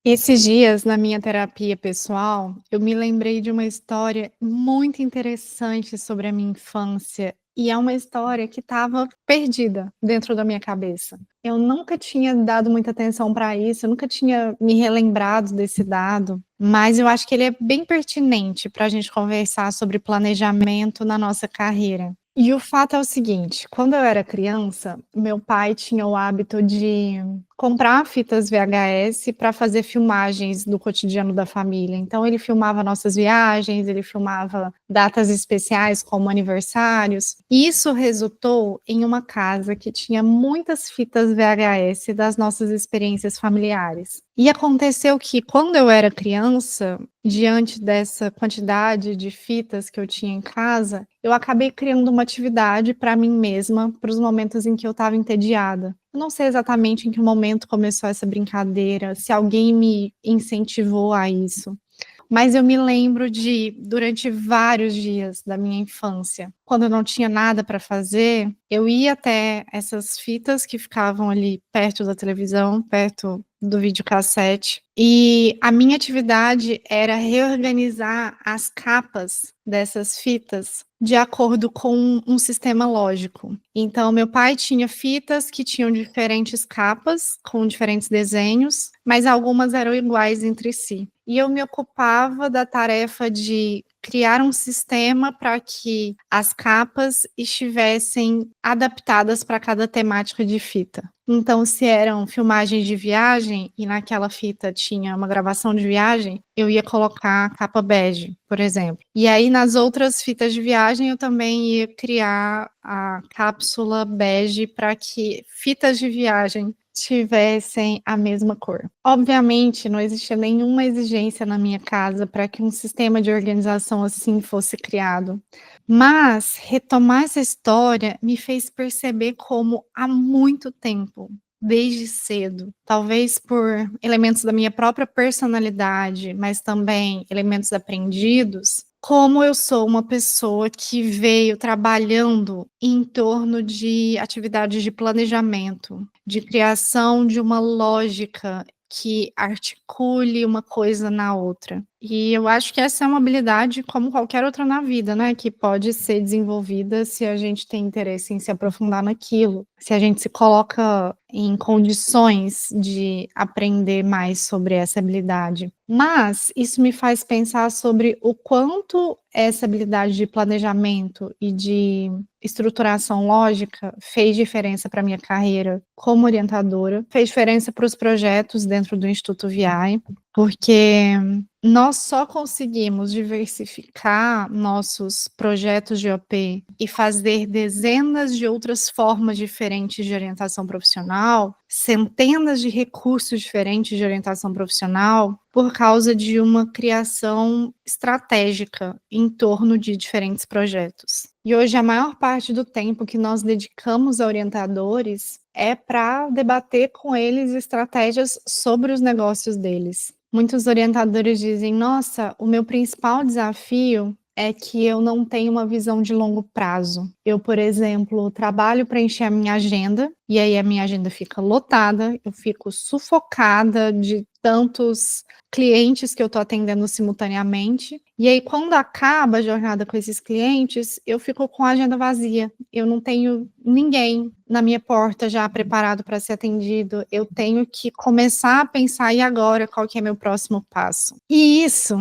Esses dias, na minha terapia pessoal, eu me lembrei de uma história muito interessante sobre a minha infância, e é uma história que estava perdida dentro da minha cabeça. Eu nunca tinha dado muita atenção para isso, eu nunca tinha me relembrado desse dado, mas eu acho que ele é bem pertinente para a gente conversar sobre planejamento na nossa carreira. E o fato é o seguinte, quando eu era criança, meu pai tinha o hábito de comprar fitas VHS para fazer filmagens do cotidiano da família. Então ele filmava nossas viagens, ele filmava datas especiais como aniversários. E isso resultou em uma casa que tinha muitas fitas VHS das nossas experiências familiares. E aconteceu que quando eu era criança, diante dessa quantidade de fitas que eu tinha em casa, eu acabei criando uma atividade para mim mesma, para os momentos em que eu estava entediada. Eu não sei exatamente em que momento começou essa brincadeira, se alguém me incentivou a isso, mas eu me lembro de, durante vários dias da minha infância, quando eu não tinha nada para fazer, eu ia até essas fitas que ficavam ali perto da televisão, perto do videocassete, e a minha atividade era reorganizar as capas dessas fitas de acordo com um sistema lógico. Então, meu pai tinha fitas que tinham diferentes capas, com diferentes desenhos, mas algumas eram iguais entre si. E eu me ocupava da tarefa de criar um sistema para que as capas estivessem adaptadas para cada temática de fita. Então, se eram filmagens de viagem e naquela fita tinha uma gravação de viagem, eu ia colocar a capa bege, por exemplo. E aí, nas outras fitas de viagem, eu também ia criar a cápsula bege para que fitas de viagem tivessem a mesma cor. Obviamente, não existia nenhuma exigência na minha casa para que um sistema de organização assim fosse criado. Mas retomar essa história me fez perceber como há muito tempo, desde cedo, talvez por elementos da minha própria personalidade, mas também elementos aprendidos, como eu sou uma pessoa que veio trabalhando em torno de atividades de planejamento, de criação de uma lógica que articule uma coisa na outra. E eu acho que essa é uma habilidade como qualquer outra na vida, né, que pode ser desenvolvida se a gente tem interesse em se aprofundar naquilo, se a gente se coloca em condições de aprender mais sobre essa habilidade. Mas isso me faz pensar sobre o quanto essa habilidade de planejamento e de estruturação lógica fez diferença para minha carreira como orientadora, fez diferença para os projetos dentro do Instituto VI, porque nós só conseguimos diversificar nossos projetos de OP e fazer dezenas de outras formas diferentes de orientação profissional, centenas de recursos diferentes de orientação profissional, por causa de uma criação estratégica em torno de diferentes projetos. E hoje a maior parte do tempo que nós dedicamos a orientadores é para debater com eles estratégias sobre os negócios deles. Muitos orientadores dizem: nossa, o meu principal desafio é que eu não tenho uma visão de longo prazo. Eu, por exemplo, trabalho para encher a minha agenda, e aí a minha agenda fica lotada, eu fico sufocada de tantos clientes que eu estou atendendo simultaneamente. E aí, quando acaba a jornada com esses clientes, eu fico com a agenda vazia. Eu não tenho ninguém na minha porta já preparado para ser atendido. Eu tenho que começar a pensar, e agora, qual que é meu próximo passo? E isso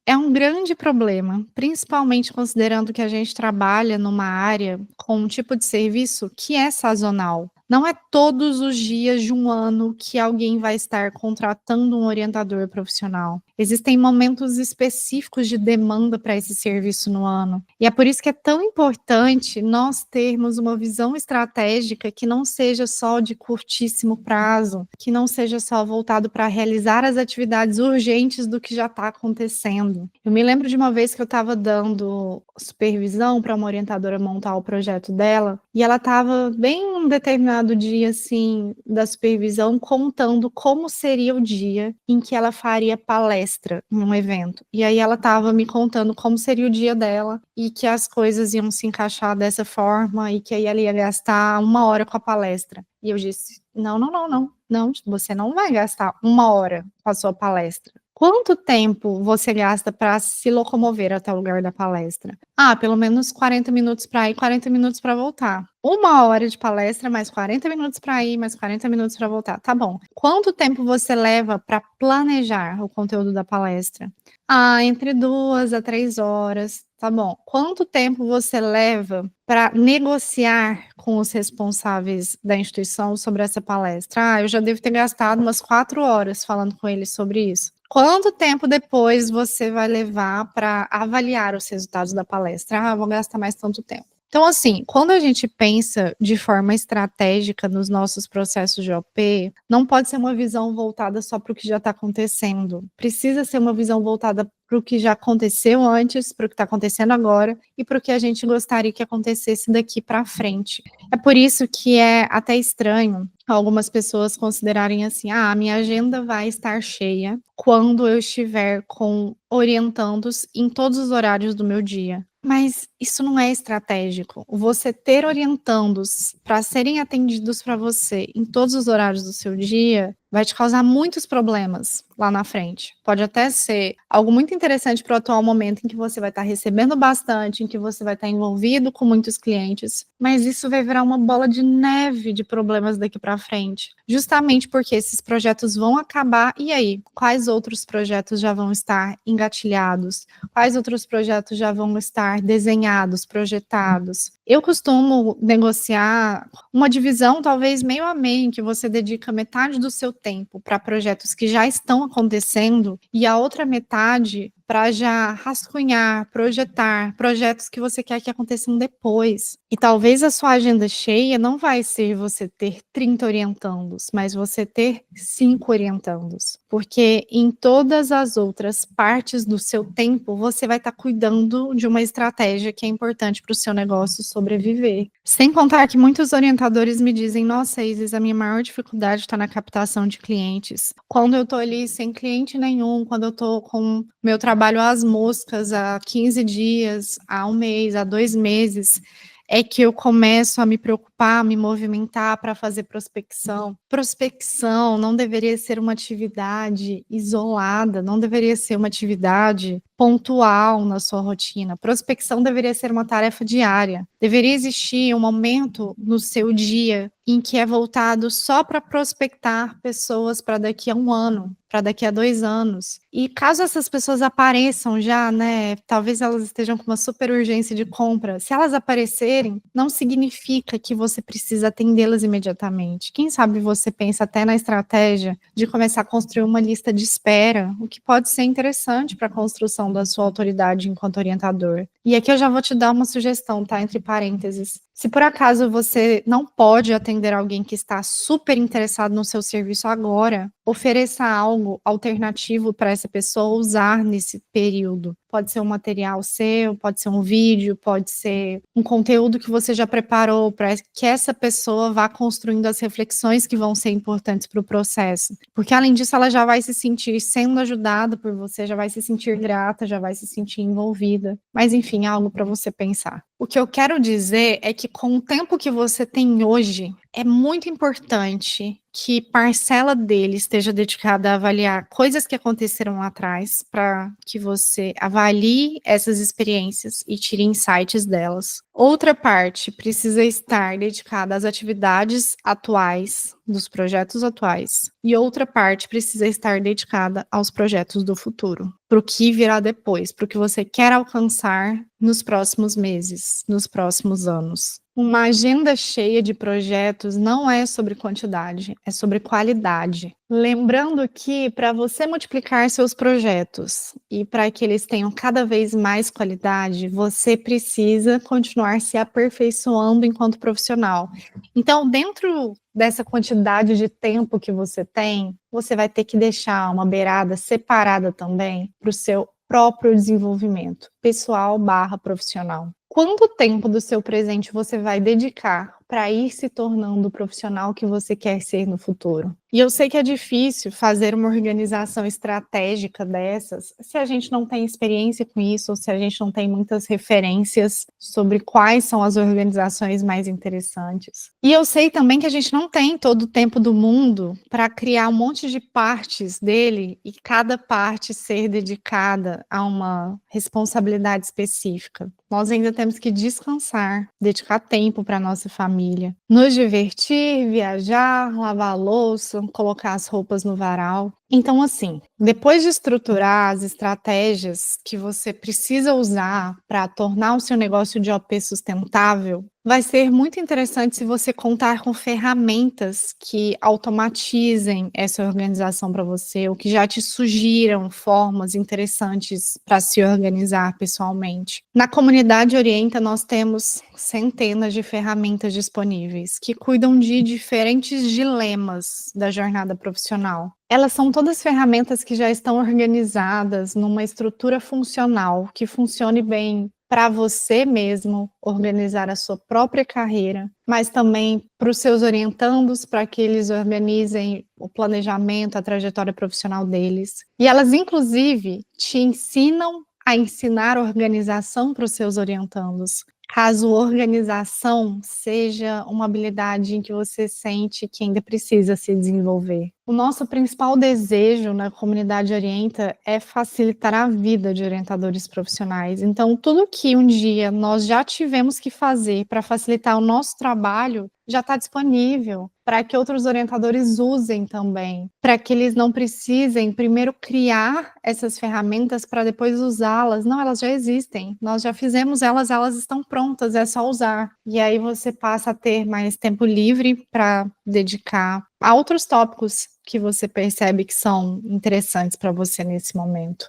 é um grande problema, principalmente considerando que a gente trabalha numa área com um tipo de serviço que é sazonal. Não é todos os dias de um ano que alguém vai estar contratando um orientador profissional. Existem momentos específicos de demanda para esse serviço no ano. E é por isso que é tão importante nós termos uma visão estratégica que não seja só de curtíssimo prazo, que não seja só voltado para realizar as atividades urgentes do que já está acontecendo. Eu me lembro de uma vez que eu estava dando supervisão para uma orientadora montar o projeto dela, e ela estava bem um determinado dia, assim, da supervisão, contando como seria o dia em que ela faria palestra em um evento. E aí ela estava me contando como seria o dia dela, e que as coisas iam se encaixar dessa forma, e que aí ela ia gastar 1 hora com a palestra. E eu disse, não, não, não, não. Não, você não vai gastar 1 hora com a sua palestra. Quanto tempo você gasta para se locomover até o lugar da palestra? Ah, pelo menos 40 minutos para ir, 40 minutos para voltar. 1 hora de palestra, mais 40 minutos para ir, mais 40 minutos para voltar. Tá bom. Quanto tempo você leva para planejar o conteúdo da palestra? Ah, entre 2 a 3 horas. Tá bom. Quanto tempo você leva para negociar com os responsáveis da instituição sobre essa palestra? Ah, eu já devo ter gastado umas 4 horas falando com eles sobre isso. Quanto tempo depois você vai levar para avaliar os resultados da palestra? Ah, vou gastar mais tanto tempo. Então, assim, quando a gente pensa de forma estratégica nos nossos processos de OP, não pode ser uma visão voltada só para o que já está acontecendo. Precisa ser uma visão voltada para o que já aconteceu antes, para o que está acontecendo agora e para o que a gente gostaria que acontecesse daqui para frente. É por isso que é até estranho algumas pessoas considerarem assim: ah, a minha agenda vai estar cheia quando eu estiver com orientandos em todos os horários do meu dia. Mas isso não é estratégico. Você ter orientandos para serem atendidos para você em todos os horários do seu dia vai te causar muitos problemas lá na frente. Pode até ser algo muito interessante para o atual momento em que você vai estar recebendo bastante, em que você vai estar envolvido com muitos clientes, mas isso vai virar uma bola de neve de problemas daqui para frente, justamente porque esses projetos vão acabar. E aí, quais outros projetos já vão estar engatilhados? Quais outros projetos já vão estar desenhados, projetados? Eu costumo negociar uma divisão talvez meio a meio, em que você dedica metade do seu tempo para projetos que já estão acontecendo e a outra metade para já rascunhar, projetar projetos que você quer que aconteçam depois. E talvez a sua agenda cheia não vai ser você ter 30 orientandos, mas você ter 5 orientandos. Porque em todas as outras partes do seu tempo, você vai estar cuidando de uma estratégia que é importante para o seu negócio sobreviver. Sem contar que muitos orientadores me dizem: nossa, Isis, a minha maior dificuldade está na captação de clientes. Quando eu estou ali sem cliente nenhum, quando eu estou com meu trabalho às moscas há 15 dias, há 1 mês, há 2 meses, é que eu começo a me preocupar, a me movimentar para fazer prospecção. Prospecção não deveria ser uma atividade isolada, não deveria ser uma atividade pontual na sua rotina. Prospecção deveria ser uma tarefa diária. Deveria existir um momento no seu dia em que é voltado só para prospectar pessoas para daqui a 1 ano, para daqui a 2 anos. E caso essas pessoas apareçam já, né, talvez elas estejam com uma super urgência de compra, se elas aparecerem, não significa que você precisa atendê-las imediatamente. Quem sabe você pensa até na estratégia de começar a construir uma lista de espera, o que pode ser interessante para a construção da sua autoridade enquanto orientador. E aqui eu já vou te dar uma sugestão, tá? Entre parênteses. Se por acaso você não pode atender alguém que está super interessado no seu serviço agora, ofereça algo alternativo para essa pessoa usar nesse período. Pode ser um material seu, pode ser um vídeo, pode ser um conteúdo que você já preparou para que essa pessoa vá construindo as reflexões que vão ser importantes para o processo. Porque além disso, ela já vai se sentir sendo ajudada por você, já vai se sentir grata, já vai se sentir envolvida. Mas enfim, é algo para você pensar. O que eu quero dizer é que com o tempo que você tem hoje, é muito importante que parcela dele esteja dedicada a avaliar coisas que aconteceram lá atrás, para que você avalie essas experiências e tire insights delas. Outra parte precisa estar dedicada às atividades atuais, dos projetos atuais, e outra parte precisa estar dedicada aos projetos do futuro, para o que virá depois, para o que você quer alcançar nos próximos meses, nos próximos anos. Uma agenda cheia de projetos não é sobre quantidade, é sobre qualidade. Lembrando que para você multiplicar seus projetos e para que eles tenham cada vez mais qualidade, você precisa continuar se aperfeiçoando enquanto profissional. Então, dentro dessa quantidade de tempo que você tem, você vai ter que deixar uma beirada separada também para o seu próprio desenvolvimento pessoal/profissional. Quanto tempo do seu presente você vai dedicar para ir se tornando o profissional que você quer ser no futuro. E eu sei que é difícil fazer uma organização estratégica dessas, se a gente não tem experiência com isso, ou se a gente não tem muitas referências sobre quais são as organizações mais interessantes. E eu sei também que a gente não tem todo o tempo do mundo para criar um monte de partes dele e cada parte ser dedicada a uma responsabilidade específica. Nós ainda temos que descansar, dedicar tempo para nossa família, nos divertir, viajar, lavar a louça, colocar as roupas no varal. Então, assim, depois de estruturar as estratégias que você precisa usar para tornar o seu negócio de OP sustentável, vai ser muito interessante se você contar com ferramentas que automatizem essa organização para você, ou que já te sugiram formas interessantes para se organizar pessoalmente. Na comunidade Orienta, nós temos centenas de ferramentas disponíveis que cuidam de diferentes dilemas da jornada profissional. Elas são todas ferramentas que já estão organizadas numa estrutura funcional, que funcione bem para você mesmo organizar a sua própria carreira, mas também para os seus orientandos, para que eles organizem o planejamento, a trajetória profissional deles. E elas, inclusive, te ensinam a ensinar organização para os seus orientandos. Caso organização seja uma habilidade em que você sente que ainda precisa se desenvolver. O nosso principal desejo na comunidade Orienta é facilitar a vida de orientadores profissionais. Então, tudo que um dia nós já tivemos que fazer para facilitar o nosso trabalho já está disponível para que outros orientadores usem também, para que eles não precisem primeiro criar essas ferramentas para depois usá-las. Não, elas já existem, nós já fizemos elas, elas estão prontas, é só usar. E aí você passa a ter mais tempo livre para dedicar a outros tópicos que você percebe que são interessantes para você nesse momento.